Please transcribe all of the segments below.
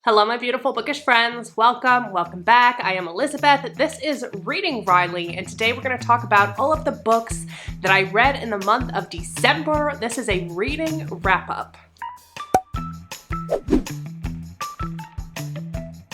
Hello, my beautiful bookish friends. Welcome back. I am Elizabeth. This is Reading Wryly, and today we're going to talk about all of the books that I read in the month of December. This is a reading wrap-up.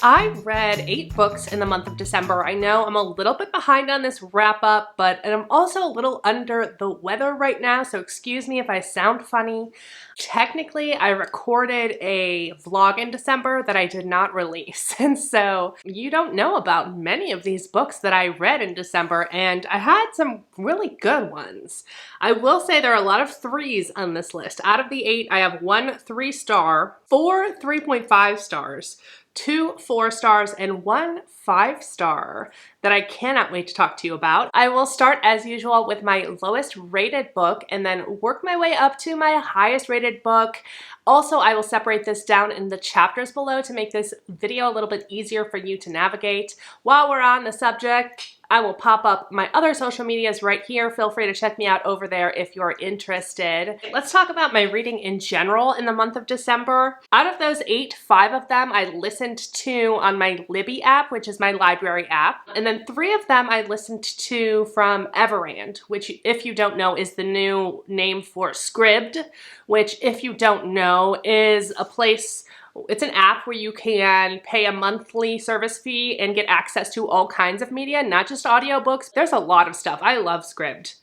I read 8 books in the month of December. I know I'm a little bit behind on this wrap-up, but I'm also a little under the weather right now, so excuse me if I sound funny. Technically, I recorded a vlog in December that I did not release, and so you don't know about many of these books that I read in December, and I had some really good ones. I will say there are a lot of 3s on this list. Out of the 8, I have 1 3-star, 4 3.5 stars, 2 4 stars, and 1 5-star that I cannot wait to talk to you about. I will start as usual with my lowest rated book and then work my way up to my highest rated book. Also, I will separate this down in the chapters below to make this video a little bit easier for you to navigate. While we're on the subject, I will pop up my other social medias right here. Feel free to check me out over there if you're interested. Let's talk about my reading in general in the month of December. Out of those 8, 5 of them I listened to on my Libby app, which is my library app. And then 3 of them I listened to from Everand, which, if you don't know, is the new name for SCRIBD, which, if you don't know, is a place. It's an app where you can pay a monthly service fee and get access to all kinds of media, not just audiobooks. There's a lot of stuff. I love SCRIBD.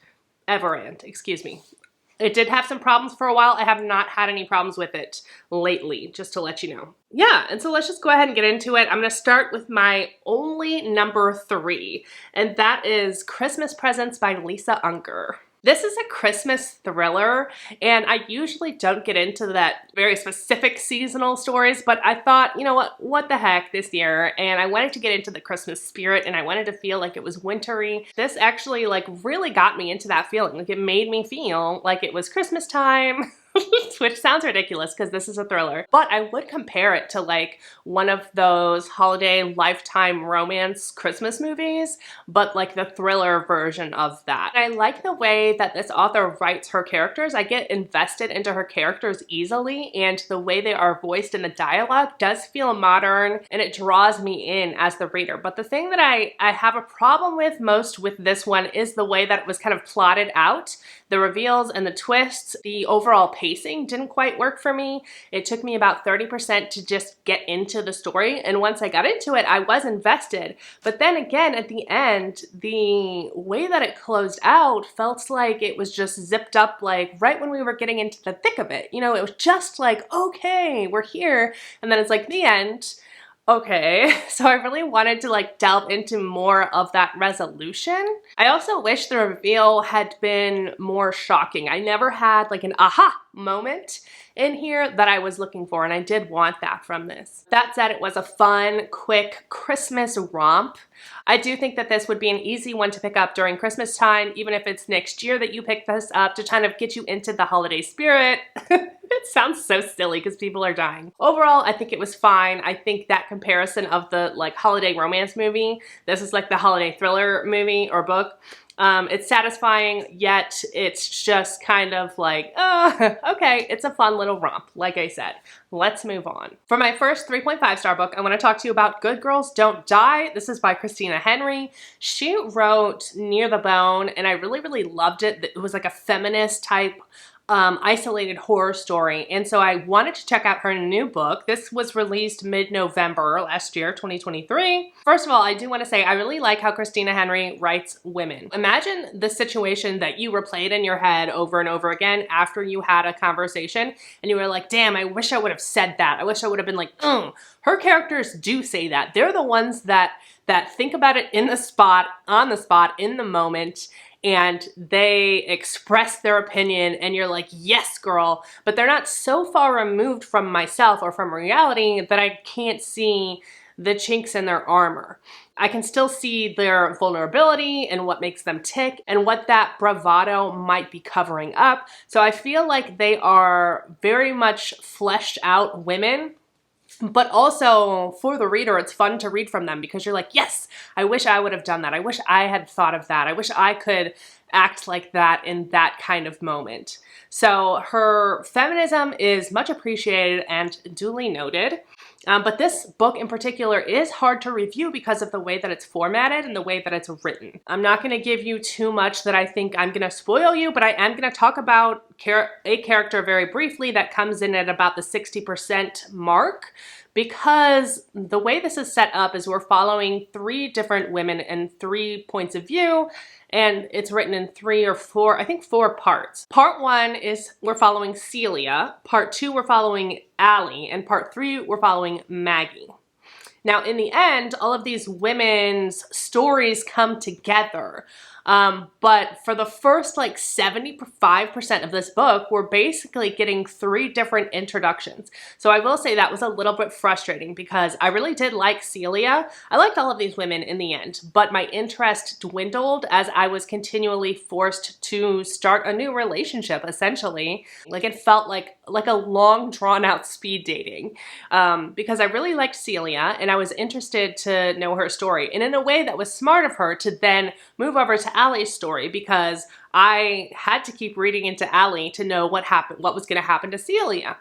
Everand, excuse me. It did have some problems for a while. I have not had any problems with it lately, just to let you know. Yeah, and so let's just go ahead and get into it. I'm going to start with my only number 3, and that is Christmas Presents by Lisa Unger. This is a Christmas thriller, and I usually don't get into that very specific seasonal stories, but I thought, you know what the heck this year, and I wanted to get into the Christmas spirit, and I wanted to feel like it was wintry. This actually really got me into that feeling. It made me feel like it was Christmas time. Which sounds ridiculous because this is a thriller, but I would compare it to one of those holiday Lifetime romance Christmas movies, but the thriller version of that. I like the way that this author writes her characters. I get invested into her characters easily, and the way they are voiced in the dialogue does feel modern, and it draws me in as the reader. But the thing that I have a problem with most with this one is the way that it was kind of plotted out. The reveals and the twists, the overall pacing didn't quite work for me. It took me about 30% to just get into the story, and once I got into it, I was invested. But then again, at the end, the way that it closed out felt like it was just zipped up right when we were getting into the thick of it. You know, it was just okay, we're here, and then it's the end. Okay, so I really wanted to delve into more of that resolution. I also wish the reveal had been more shocking. I never had an aha moment in here that I was looking for, and I did want that from this. That said, it was a fun, quick Christmas romp. I do think that this would be an easy one to pick up during Christmas time, even if it's next year that you pick this up, to kind of get you into the holiday spirit. It sounds so silly because people are dying. Overall, I think it was fine. I think that comparison of the holiday romance movie, this is the holiday thriller movie or book. It's satisfying, yet it's just kind of okay, it's a fun little romp, like I said. Let's move on. For my first 3.5-star book, I want to talk to you about Good Girls Don't Die. This is by Christina Henry. She wrote Near the Bone, and I really, really loved it. It was a feminist type isolated horror story, and so I wanted to check out her new book. This was released mid-November last year, 2023. First of all, I do want to say I really like how Christina Henry writes women. Imagine the situation that you replayed in your head over and over again after you had a conversation, and you were like, damn, I wish I would have said that. I wish I would have been Her characters do say that. They're the ones that think about it in the spot, on the spot, in the moment, and they express their opinion, and you're like, yes, girl, but they're not so far removed from myself or from reality that I can't see the chinks in their armor. I can still see their vulnerability and what makes them tick and what that bravado might be covering up. So I feel like they are very much fleshed out women. But also, for the reader, it's fun to read from them because you're like, yes, I wish I would have done that. I wish I had thought of that. I wish I could act like that in that kind of moment. So her feminism is much appreciated and duly noted. But this book in particular is hard to review because of the way that it's formatted and the way that it's written. I'm not going to give you too much that I think I'm going to spoil you, but I am going to talk about a character very briefly that comes in at about the 60% mark, because the way this is set up is we're following 3 different women and 3 points of view, and it's written in 3 or 4, I think 4 parts. Part 1 is we're following Celia, part 2 we're following Allie, and part 3 we're following Maggie. Now, in the end, all of these women's stories come together. But for the first like 75% of this book, we're basically getting 3 different introductions. So I will say that was a little bit frustrating because I really did like Celia. I liked all of these women in the end, but my interest dwindled as I was continually forced to start a new relationship, essentially. Like it felt like a long drawn out speed dating, because I really liked Celia and I was interested to know her story. And in a way that was smart of her to then move over to Allie's story, because I had to keep reading into Allie to know what was going to happen to Celia.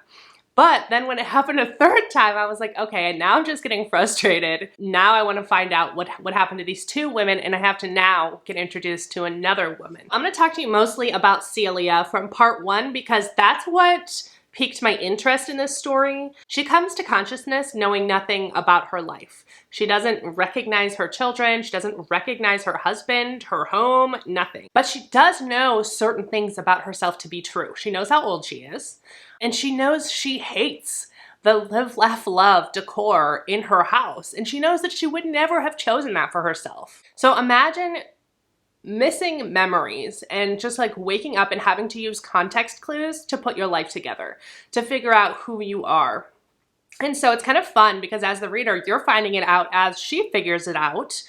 But then when it happened a 3rd time, I was like, okay, now I'm just getting frustrated. Now I want to find out what happened to these 2 women, and I have to now get introduced to another woman. I'm going to talk to you mostly about Celia from part 1 because that's what piqued my interest in this story. She comes to consciousness knowing nothing about her life. She doesn't recognize her children, she doesn't recognize her husband, her home, nothing. But she does know certain things about herself to be true. She knows how old she is, and she knows she hates the live, laugh, love decor in her house, and she knows that she would never have chosen that for herself. So imagine missing memories and just like waking up and having to use context clues to put your life together, to figure out who you are. And so it's kind of fun because as the reader, you're finding it out as she figures it out,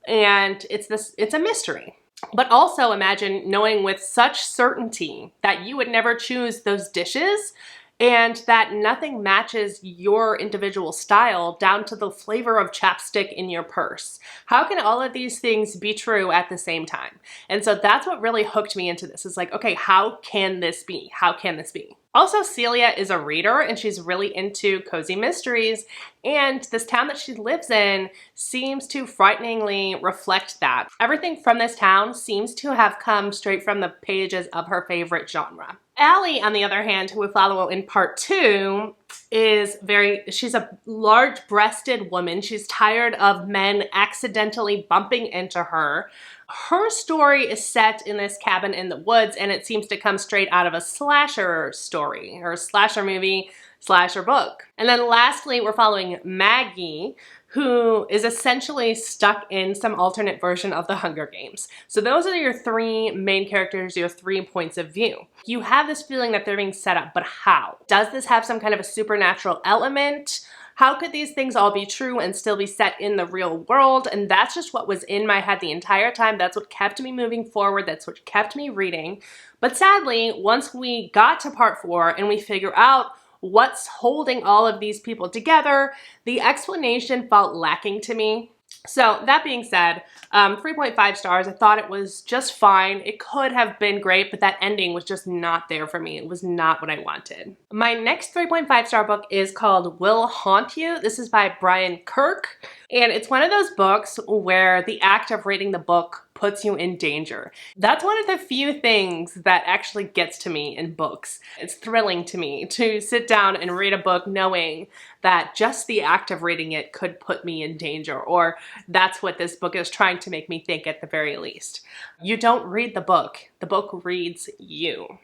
and it's a mystery. But also imagine knowing with such certainty that you would never choose those dishes and that nothing matches your individual style down to the flavor of chapstick in your purse. How can all of these things be true at the same time? And so that's what really hooked me into this. Is like, okay, how can this be? How can this be? Also, Celia is a reader and she's really into cozy mysteries, and this town that she lives in seems to frighteningly reflect that. Everything from this town seems to have come straight from the pages of her favorite genre. Allie, on the other hand, who we follow in part 2, she's a large-breasted woman. She's tired of men accidentally bumping into her. Her story is set in this cabin in the woods, and it seems to come straight out of a slasher story, or slasher movie, slasher book. And then lastly, we're following Maggie, who is essentially stuck in some alternate version of the Hunger Games. So those are your 3 main characters, your 3 points of view. You have this feeling that they're being set up, but how? Does this have some kind of a supernatural element? How could these things all be true and still be set in the real world? And that's just what was in my head the entire time. That's what kept me moving forward. That's what kept me reading. But sadly, once we got to part 4 and we figure out what's holding all of these people together, the explanation felt lacking to me. So that being said, 3.5 stars. I thought it was just fine. It could have been great, but that ending was just not there for me. It was not what I wanted. My next 3.5 star book is called Will Haunt You. This is by Brian Kirk, and it's one of those books where the act of reading the book puts you in danger. That's one of the few things that actually gets to me in books. It's thrilling to me to sit down and read a book knowing that just the act of reading it could put me in danger, or that's what this book is trying to make me think at the very least. You don't read the book reads you.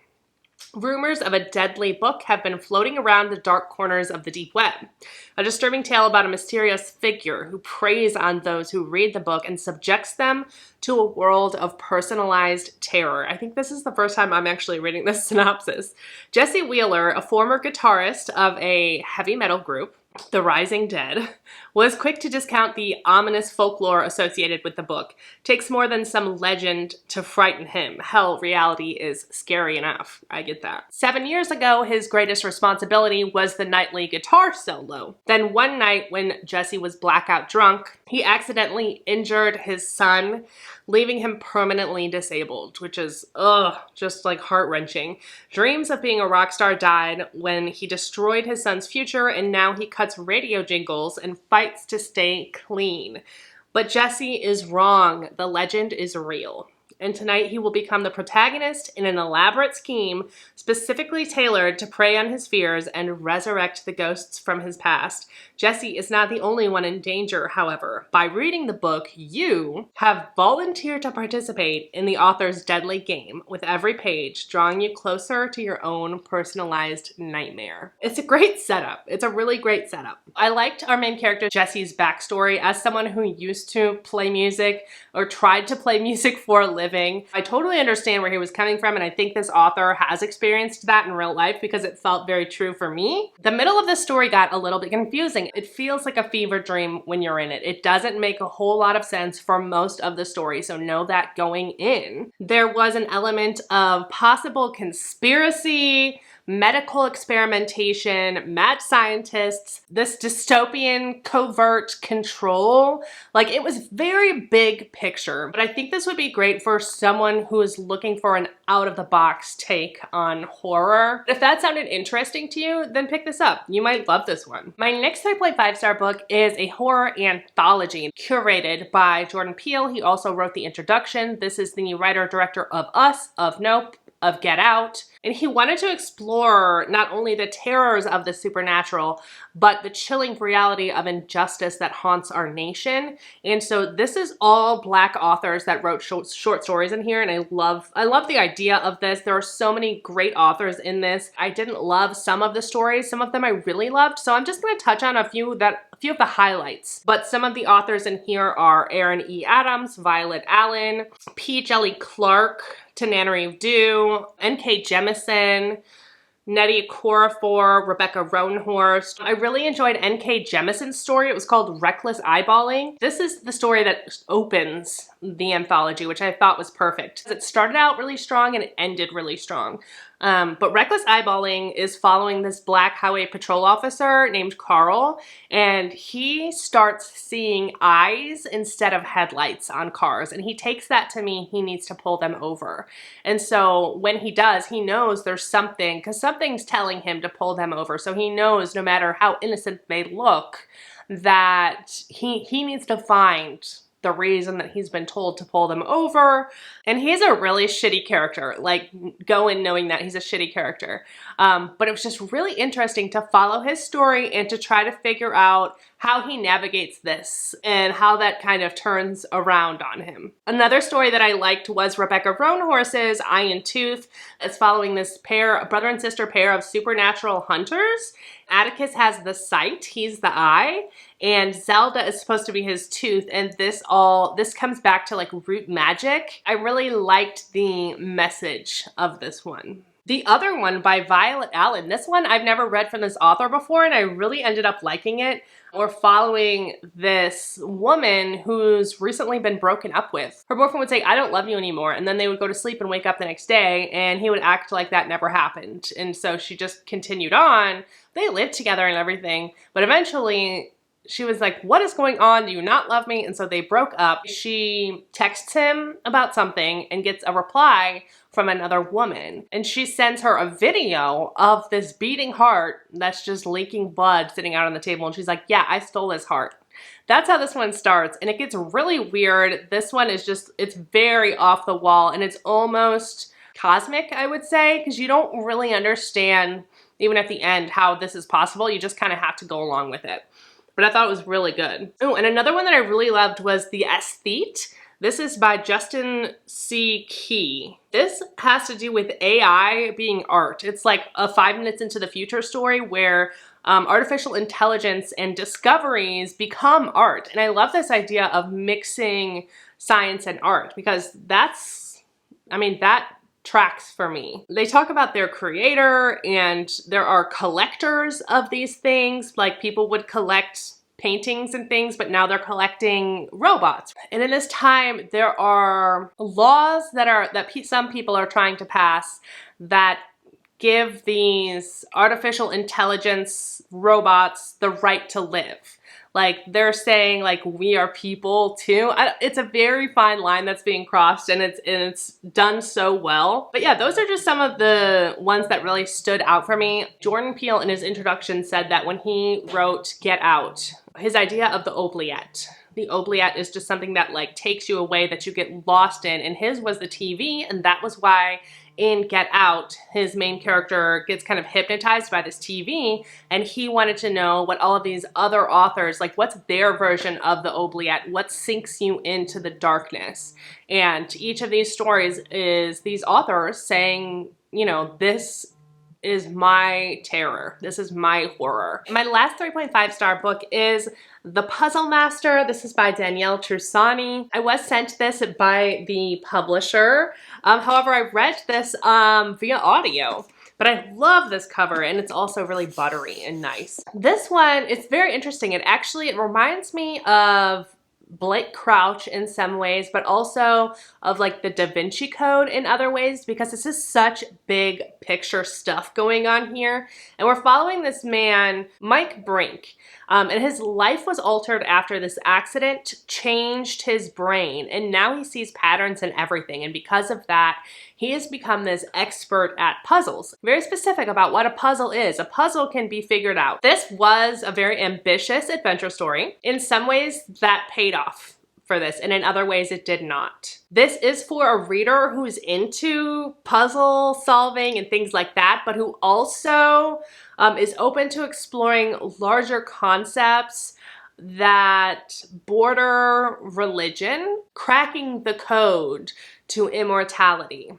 Rumors of a deadly book have been floating around the dark corners of the deep web. A disturbing tale about a mysterious figure who preys on those who read the book and subjects them to a world of personalized terror. I think this is the first time I'm actually reading this synopsis. Jesse Wheeler, a former guitarist of a heavy metal group, The Rising Dead, was quick to discount the ominous folklore associated with the book. Takes more than some legend to frighten him. Hell, reality is scary enough. I get that. 7 years ago, his greatest responsibility was the nightly guitar solo. Then one night when Jesse was blackout drunk, he accidentally injured his son, leaving him permanently disabled, which is, just like heart-wrenching. Dreams of being a rock star died when he destroyed his son's future, and now he cuts radio jingles and fights to stay clean. But Jesse is wrong. The legend is real. And tonight he will become the protagonist in an elaborate scheme specifically tailored to prey on his fears and resurrect the ghosts from his past. Jesse is not the only one in danger, however. By reading the book, you have volunteered to participate in the author's deadly game, with every page drawing you closer to your own personalized nightmare. It's a great setup. It's a really great setup. I liked our main character Jesse's backstory as someone who used to play music or tried to play music for a living. I totally understand where he was coming from, and I think this author has experienced that in real life because it felt very true for me. The middle of the story got a little bit confusing. It feels like a fever dream when you're in it. It doesn't make a whole lot of sense for most of the story, so know that going in. There was an element of possible conspiracy, medical experimentation, mad scientists, this dystopian covert control. Like, it was very big picture, but I think this would be great for someone who is looking for an out-of-the-box take on horror. If that sounded interesting to you, then pick this up. You might love this one. My next 3.5-star book is a horror anthology curated by Jordan Peele. He also wrote the introduction. This is the writer-director of Us, of Nope, of Get Out, and he wanted to explore not only the terrors of the supernatural, but the chilling reality of injustice that haunts our nation. And so this is all Black authors that wrote short stories in here, and I love the idea of this. There are so many great authors in this. I didn't love some of the stories. Some of them I really loved, so I'm just going to touch on a few of the highlights. But some of the authors in here are Aaron E. Adams, Violet Allen, P. Jelly Clark, Tananarive Due, N.K. Jemisin, Nettie Corafor, Rebecca Roanhorst. I really enjoyed N.K. Jemison's story. It was called Reckless Eyeballing. This is the story that opens the anthology, which I thought was perfect. It started out really strong and it ended really strong. But Reckless Eyeballing is following this Black highway patrol officer named Carl, and he starts seeing eyes instead of headlights on cars, and he takes that to mean he needs to pull them over. And so when he does, he knows there's something, because something's telling him to pull them over, so he knows no matter how innocent they look, that he needs to find the reason that he's been told to pull them over. And he's a really shitty character. Like, go in knowing that he's a shitty character. But it was just really interesting to follow his story and to try to figure out how he navigates this and how that kind of turns around on him. Another story that I liked was Rebecca Roanhorst's Eye and Tooth. It's following this pair, a brother and sister pair of supernatural hunters. Atticus has the sight, he's the eye, and Zelda is supposed to be his tooth, and this comes back to like root magic. I really liked the message of this one. The other one by Violet Allen, this one I've never read from this author before, and I really ended up liking it. We're following this woman who's recently been broken up with. Her boyfriend would say, "I don't love you anymore," and then they would go to sleep and wake up the next day, and he would act like that never happened. And so she just continued on. They lived together and everything, but eventually she was like, "What is going on? Do you not love me?" And so they broke up. She texts him about something and gets a reply from another woman. And she sends her a video of this beating heart that's just leaking blood sitting out on the table. And she's like, "Yeah, I stole this heart." That's how this one starts. And it gets really weird. This one is just, it's very off the wall and it's almost cosmic, I would say, because you don't really understand, even at the end, how this is possible. You just kind of have to go along with it. But I thought it was really good. Oh, and another one that I really loved was The Aesthete. This is by Justin C. Key. This has to do with AI being art. It's like a 5 minutes into the future story where artificial intelligence and discoveries become art. And I love this idea of mixing science and art because that tracks for me. They talk about their creator, and there are collectors of these things. Like, people would collect paintings and things, but now they're collecting robots. And in this time, there are laws that some people are trying to pass that give these artificial intelligence robots the right to live. Like, they're saying, like, we are people too. It's a very fine line that's being crossed, and it's done so well. But yeah, those are just some of the ones that really stood out for me. Jordan Peele in his introduction said that when he wrote Get Out, his idea of the oubliette. The oubliette is just something that like takes you away, that you get lost in, and his was the TV, and that was why in Get Out, his main character gets kind of hypnotized by this TV, and he wanted to know what all of these other authors, like what's their version of the oubliette, what sinks you into the darkness. And each of these stories is these authors saying, you know, this is my terror. This is my horror. My last 3.5-star book is The Puzzle Master. This is by Danielle Tussoni. I was sent this by the publisher. However, I read this via audio. But I love this cover, and it's also really buttery and nice. This one, it's very interesting. It reminds me of Blake Crouch in some ways, but also of like the Da Vinci Code in other ways, because this is such big picture stuff going on here. And we're following this man, Mike Brink, and his life was altered after this accident changed his brain, and now he sees patterns in everything. And because of that, he has become this expert at puzzles. Very specific about what a puzzle is. A puzzle can be figured out. This was a very ambitious adventure story. In some ways, that paid off for this, and in other ways it did not. This is for a reader who's into puzzle solving and things like that, but who also is open to exploring larger concepts that border religion, cracking the code to immortality.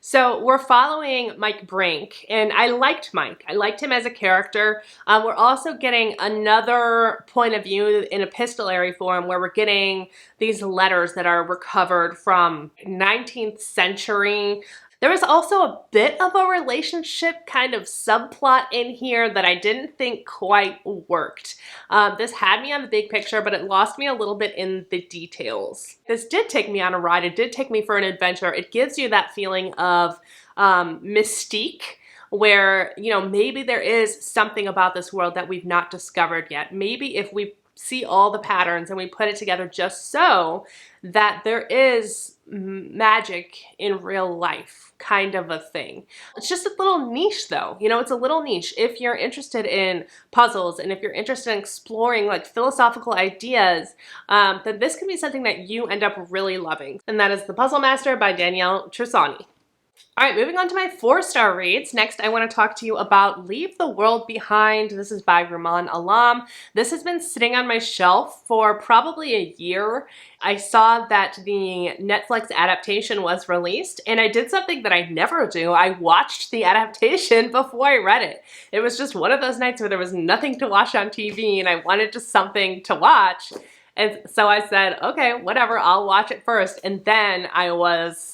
So we're following Mike Brink, and I liked Mike. I liked him as a character. We're also getting another point of view in epistolary form, where we're getting these letters that are recovered from 19th century. There was also a bit of a relationship kind of subplot in here that I didn't think quite worked. This had me on the big picture, but it lost me a little bit in the details. This did take me on a ride. It did take me for an adventure. It gives you that feeling of mystique, where, you know, maybe there is something about this world that we've not discovered yet. Maybe if we see all the patterns and we put it together just so that there is magic in real life kind of a thing. It's just a little niche though, you know, it's a little niche. If you're interested in puzzles and if you're interested in exploring like philosophical ideas, then this could be something that you end up really loving. And that is The Puzzle Master by Danielle Tussoni. All right, moving on to my 4-star reads. Next, I want to talk to you about Leave the World Behind. This is by Rumaan Alam. This has been sitting on my shelf for probably a year. I saw that the Netflix adaptation was released, and I did something that I never do. I watched the adaptation before I read it. It was just one of those nights where there was nothing to watch on TV, and I wanted just something to watch. And so I said, okay, whatever, I'll watch it first. And then I was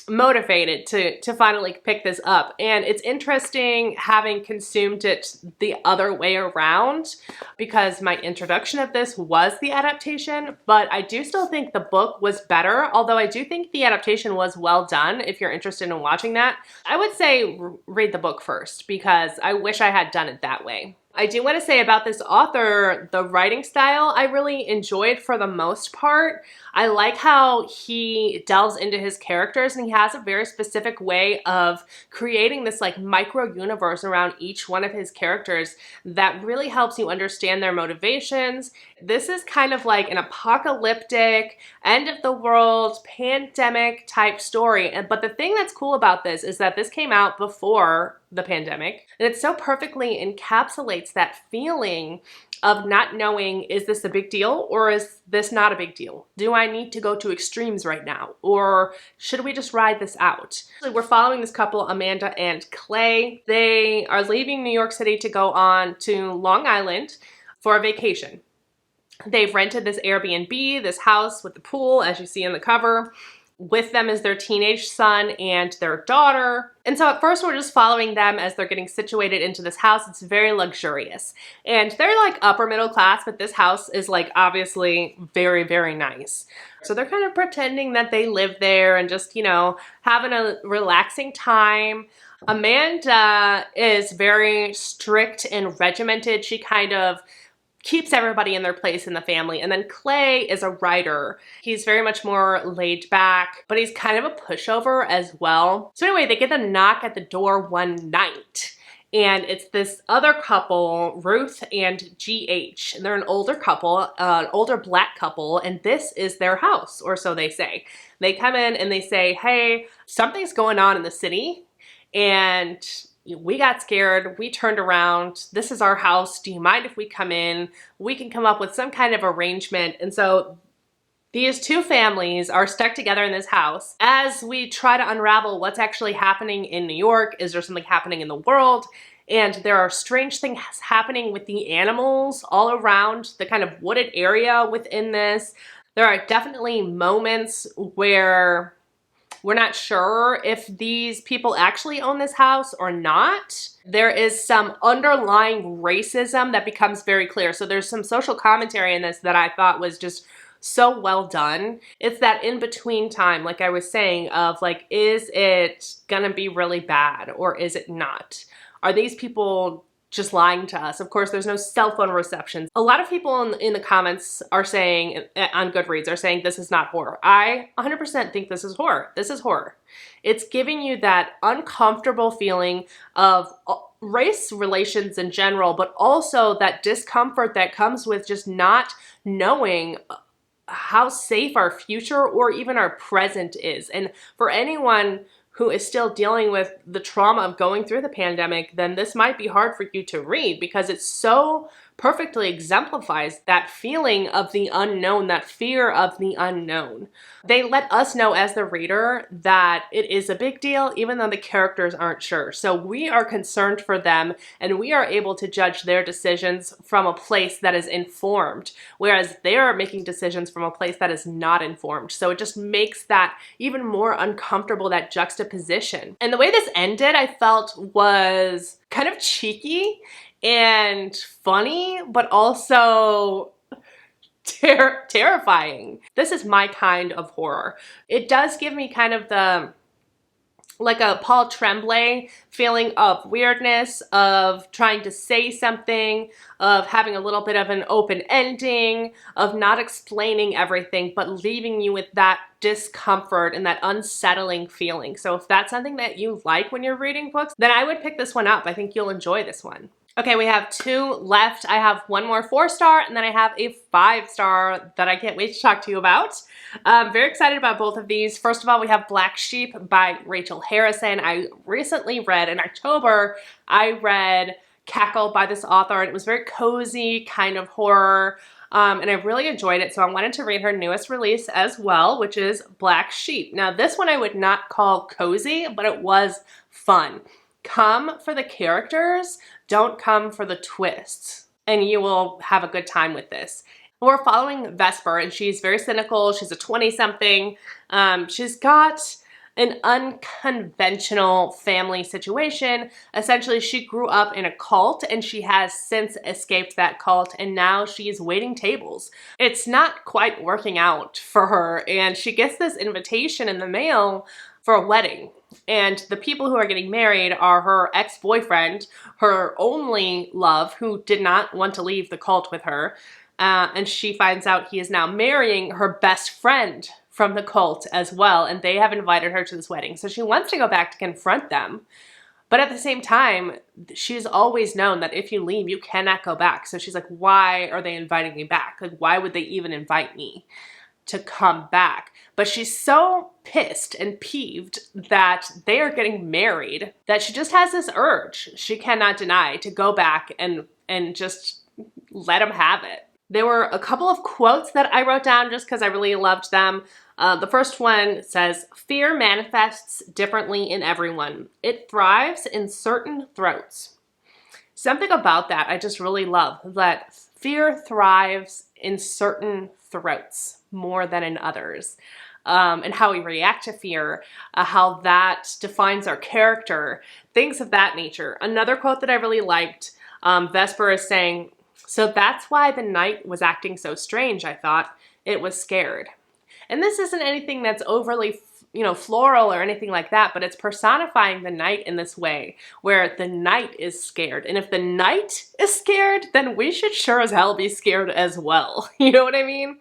motivated to finally pick this up. And it's interesting having consumed it the other way around, because my introduction of this was the adaptation, but I do still think the book was better, although I do think the adaptation was well done. If you're interested in watching that, I would say read the book first, because I wish I had done it that way. I do want to say about this author, the writing style I really enjoyed for the most part. I like how he delves into his characters, and he has a very specific way of creating this like micro universe around each one of his characters that really helps you understand their motivations. This is kind of like an apocalyptic, end of the world, pandemic type story. But the thing that's cool about this is that this came out before the pandemic, and it so perfectly encapsulates that feeling of not knowing, is this a big deal or is this not a big deal? Do I need to go to extremes right now, or should we just ride this out? We're following this couple, Amanda and Clay. They are leaving New York City to go on to Long Island for a vacation. They've rented this Airbnb, this house with the pool, as you see in the cover. With them is their teenage son and their daughter. And so at first we're just following them as they're getting situated into this house. It's very luxurious. And they're like upper middle class, but this house is like obviously very, very nice. So they're kind of pretending that they live there and just, you know, having a relaxing time. Amanda is very strict and regimented. She kind of keeps everybody in their place in the family. And then Clay is a writer. He's very much more laid back, but he's kind of a pushover as well. So anyway, they get a knock at the door one night. And it's this other couple, Ruth and GH. And they're an older couple, an older black couple, and this is their house, or so they say. They come in and they say, hey, something's going on in the city, and we got scared, we turned around, this is our house, do you mind if we come in? We can come up with some kind of arrangement. And so these two families are stuck together in this house as we try to unravel what's actually happening in New York. Is there something happening in the world? And there are strange things happening with the animals all around the kind of wooded area within this. There are definitely moments where we're not sure if these people actually own this house or not. There is some underlying racism that becomes very clear. So there's some social commentary in this that I thought was just so well done. It's that in-between time, like I was saying, of like, is it gonna be really bad or is it not? Are these people just lying to us? Of course, there's no cell phone reception. A lot of people in the comments are saying, on Goodreads, are saying this is not horror. I 100% think this is horror. This is horror. It's giving you that uncomfortable feeling of race relations in general, but also that discomfort that comes with just not knowing how safe our future or even our present is. And for anyone who is still dealing with the trauma of going through the pandemic, then this might be hard for you to read because it so perfectly exemplifies that feeling of the unknown, that fear of the unknown. They let us know as the reader that it is a big deal, even though the characters aren't sure. So we are concerned for them, and we are able to judge their decisions from a place that is informed, whereas they are making decisions from a place that is not informed. So it just makes that even more uncomfortable, that juxtaposition. And the way this ended, I felt, was kind of cheeky and funny, but also terrifying. This is my kind of horror. It does give me kind of the, like a Paul Tremblay feeling of weirdness, of trying to say something, of having a little bit of an open ending, of not explaining everything, but leaving you with that discomfort and that unsettling feeling. So if that's something that you like when you're reading books, then I would pick this one up. I think you'll enjoy this one. Okay, we have 2 left. I have one more 4-star, and then I have a 5-star that I can't wait to talk to you about. I'm very excited about both of these. First of all, we have Black Sheep by Rachel Harrison. I recently read, in October, I read Cackle by this author, and it was very cozy, kind of horror, and I really enjoyed it, so I wanted to read her newest release as well, which is Black Sheep. Now, this one I would not call cozy, but it was fun. Come for the characters, don't come for the twists, and you will have a good time with this. We're following Vesper, and she's very cynical. She's a 20-something. She's got an unconventional family situation. Essentially, she grew up in a cult, and she has since escaped that cult, and now she's waiting tables. It's not quite working out for her, and she gets this invitation in the mail for a wedding. And the people who are getting married are her ex-boyfriend, her only love, who did not want to leave the cult with her. And she finds out he is now marrying her best friend from the cult as well. And they have invited her to this wedding. So she wants to go back to confront them. But at the same time, she's always known that if you leave, you cannot go back. So she's like, why are they inviting me back? Like, why would they even invite me to come back? But she's so pissed and peeved that they are getting married that she just has this urge she cannot deny to go back and just let them have it. There were a couple of quotes that I wrote down just because I really loved them. The first one says, "Fear manifests differently in everyone. It thrives in certain throats." Something about that I just really love, that fear thrives in certain throats more than in others. And how we react to fear, how that defines our character, things of that nature. Another quote that I really liked, Vesper is saying, "So that's why the night was acting so strange, I thought. It was scared." And this isn't anything that's overly you know, floral or anything like that, but it's personifying the night in this way where the night is scared. And if the night is scared, then we should sure as hell be scared as well. You know what I mean?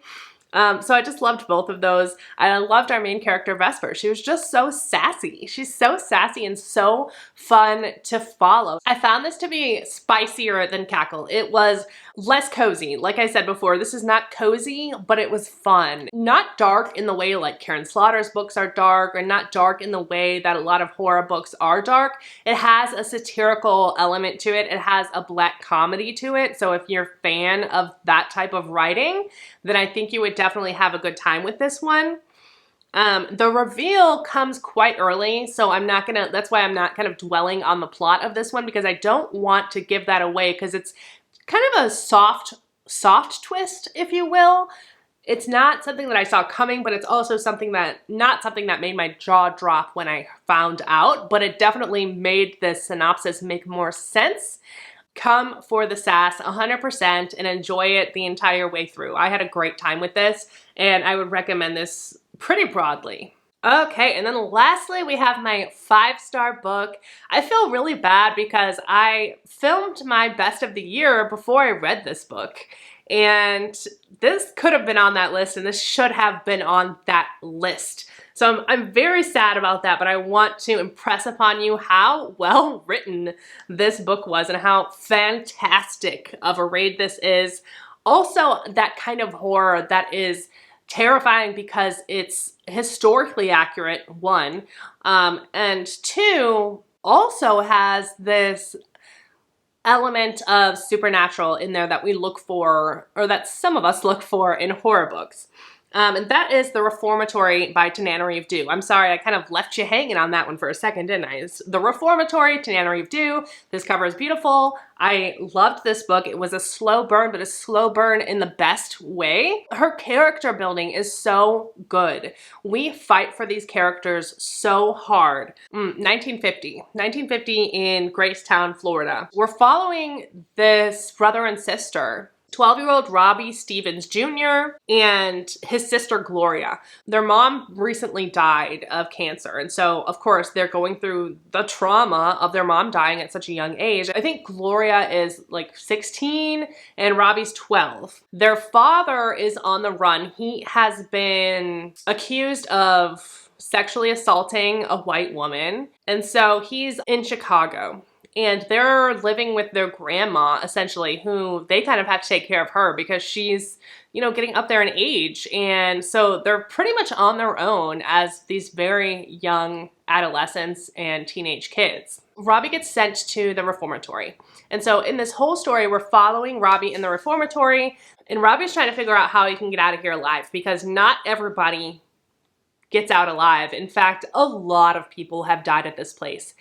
So I just loved both of those. I loved our main character, Vesper. She was just so sassy. She's so sassy and so fun to follow. I found this to be spicier than Cackle. It was less cozy. Like I said before, this is not cozy, but it was fun. Not dark in the way like Karen Slaughter's books are dark, or not dark in the way that a lot of horror books are dark. It has a satirical element to it. It has a black comedy to it. So if you're a fan of that type of writing, then I think you would definitely have a good time with this one. The reveal comes quite early, so that's why I'm not kind of dwelling on the plot of this one, because I don't want to give that away, because it's kind of a soft twist, if you will. It's not something that I saw coming, but it's also not something that made my jaw drop when I found out, but it definitely made the synopsis make more sense. Come for the sass 100% and enjoy it the entire way through. I had a great time with this, and I would recommend this pretty broadly. Okay, and then lastly, we have my 5-star book. I feel really bad because I filmed my best of the year before I read this book. And this could have been on that list, and this should have been on that list. So I'm very sad about that, but I want to impress upon you how well written this book was and how fantastic of a read this is. Also, that kind of horror that is terrifying because it's historically accurate, one, and two, also has this element of supernatural in there that we look for, or that some of us look for in horror books. And that is The Reformatory by Tananarive Due. I'm sorry, I kind of left you hanging on that one for a second, didn't I? It's The Reformatory, Tananarive Due. This cover is beautiful. I loved this book. It was a slow burn, but a slow burn in the best way. Her character building is so good. We fight for these characters so hard. 1950 in Gracetown, Florida. We're following this brother and sister, 12-year-old Robbie Stevens Jr. and his sister Gloria. Their mom recently died of cancer, and so of course they're going through the trauma of their mom dying at such a young age. I think Gloria is like 16 and Robbie's 12. Their father is on the run. He has been accused of sexually assaulting a white woman, and so he's in Chicago. And they're living with their grandma, essentially, who they kind of have to take care of her because she's, you know, getting up there in age. And so they're pretty much on their own as these very young adolescents and teenage kids. Robbie gets sent to the Reformatory. And so in this whole story, we're following Robbie in the Reformatory, and Robbie's trying to figure out how he can get out of here alive, because not everybody gets out alive. In fact, a lot of people have died at this place.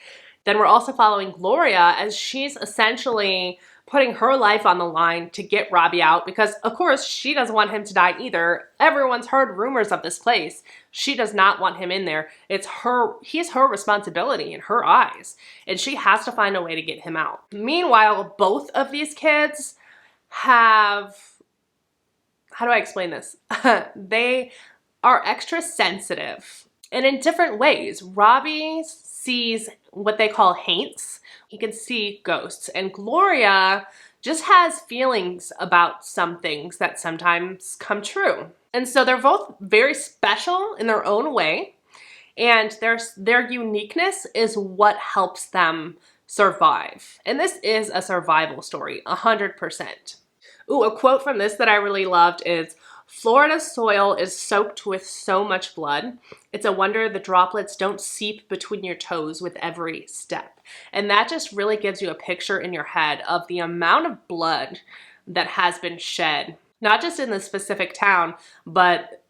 Then we're also following Gloria as she's essentially putting her life on the line to get Robbie out, because of course she doesn't want him to die either. Everyone's heard rumors of this place. She does not want him in there. He's her responsibility in her eyes, and she has to find a way to get him out. Meanwhile, both of these kids have, how do I explain this? They are extra sensitive, and in different ways. Robbie sees what they call haints. He can see ghosts. And Gloria just has feelings about some things that sometimes come true. And so they're both very special in their own way. And their uniqueness is what helps them survive. And this is a survival story, 100%. Ooh, a quote from this that I really loved is, "Florida's soil is soaked with so much blood. It's a wonder the droplets don't seep between your toes with every step." And that just really gives you a picture in your head of the amount of blood that has been shed, not just in this specific town, but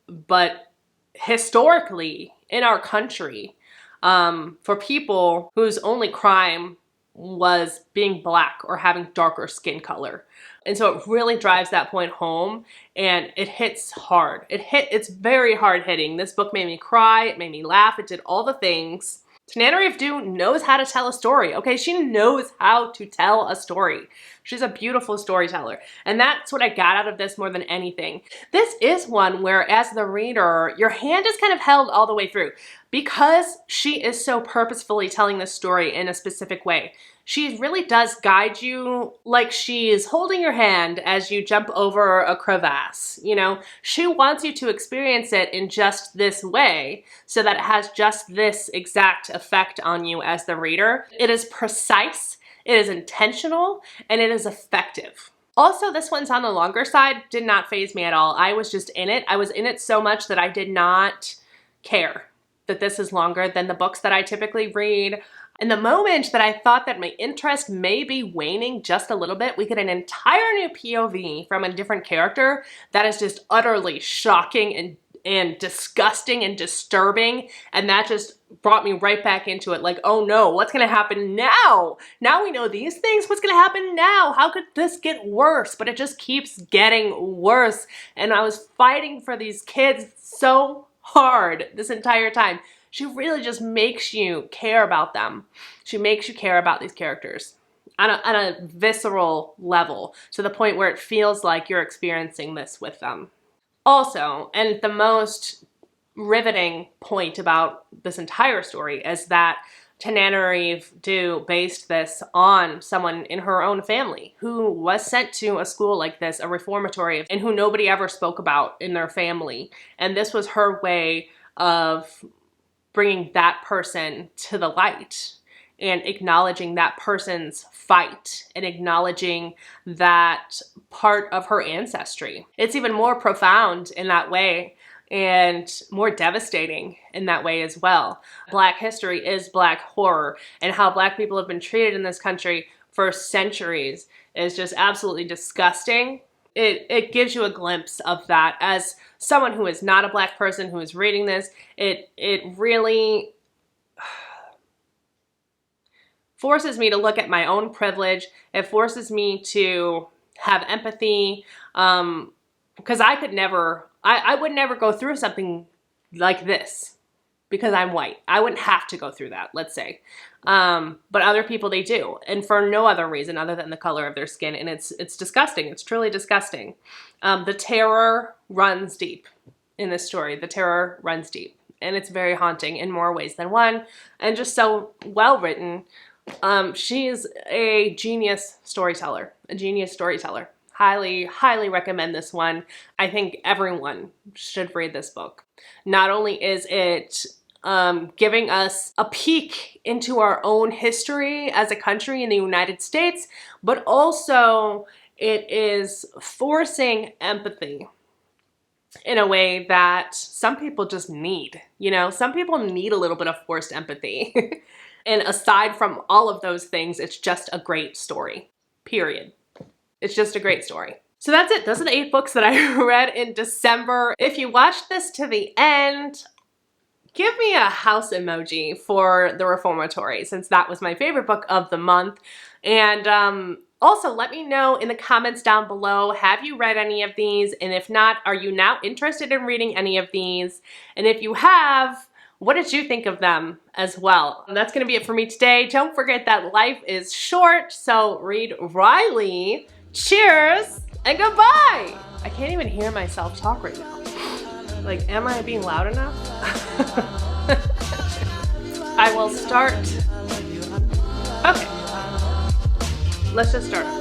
historically in our country, for people whose only crime was being black or having darker skin color. And so it really drives that point home, and it hits hard. It's very hard hitting. This book made me cry, it made me laugh, it did all the things. Tananarive Due knows how to tell a story, okay? She knows how to tell a story. She's a beautiful storyteller. And that's what I got out of this more than anything. This is one where, as the reader, your hand is kind of held all the way through because she is so purposefully telling this story in a specific way. She really does guide you like she's holding your hand as you jump over a crevasse. You know, she wants you to experience it in just this way so that it has just this exact effect on you as the reader. It is precise, it is intentional, and it is effective. Also, this one's on the longer side, did not faze me at all. I was just in it. I was in it so much that I did not care that this is longer than the books that I typically read. In the moment that I thought that my interest may be waning just a little bit, we get an entire new POV from a different character that is just utterly shocking and disgusting and disturbing, and that just brought me right back into it. Like, oh no, what's gonna happen now? Now we know these things, what's gonna happen now? How could this get worse? But it just keeps getting worse, and I was fighting for these kids so hard this entire time. She really just makes you care about them. She makes you care about these characters on a visceral level, to the point where it feels like you're experiencing this with them. Also, and the most riveting point about this entire story is that Tananarive Due based this on someone in her own family who was sent to a school like this, a reformatory, and who nobody ever spoke about in their family. And this was her way of bringing that person to the light and acknowledging that person's fight and acknowledging that part of her ancestry. It's even more profound in that way and more devastating in that way as well. Black history is Black horror, and how Black people have been treated in this country for centuries is just absolutely disgusting. It gives you a glimpse of that. As someone who is not a Black person who is reading this, it really forces me to look at my own privilege. It forces me to have empathy, because I could never, I would never go through something like this because I'm white. I wouldn't have to go through that, let's say. But other people, they do, and for no other reason other than the color of their skin, and it's disgusting. It's truly disgusting. The terror runs deep in this story. The terror runs deep, and it's very haunting in more ways than one, and just so well written. She's a genius storyteller, Highly, highly recommend this one. I think everyone should read this book. Not only is it giving us a peek into our own history as a country in the United States, but also it is forcing empathy in a way that some people just need. You know, some people need a little bit of forced empathy. And aside from all of those things, it's just a great story, period. It's just a great story. So that's it. Those are the 8 books that I read in December. If you watched this to the end, give me a house emoji for The Reformatory, since that was my favorite book of the month. And also let me know in the comments down below, have you read any of these? And if not, are you now interested in reading any of these? And if you have, what did you think of them as well? And that's gonna be it for me today. Don't forget that life is short, so read Wryly. Cheers and goodbye! I can't even hear myself talk right now. Like, am I being loud enough? I will start. Okay. Let's just start.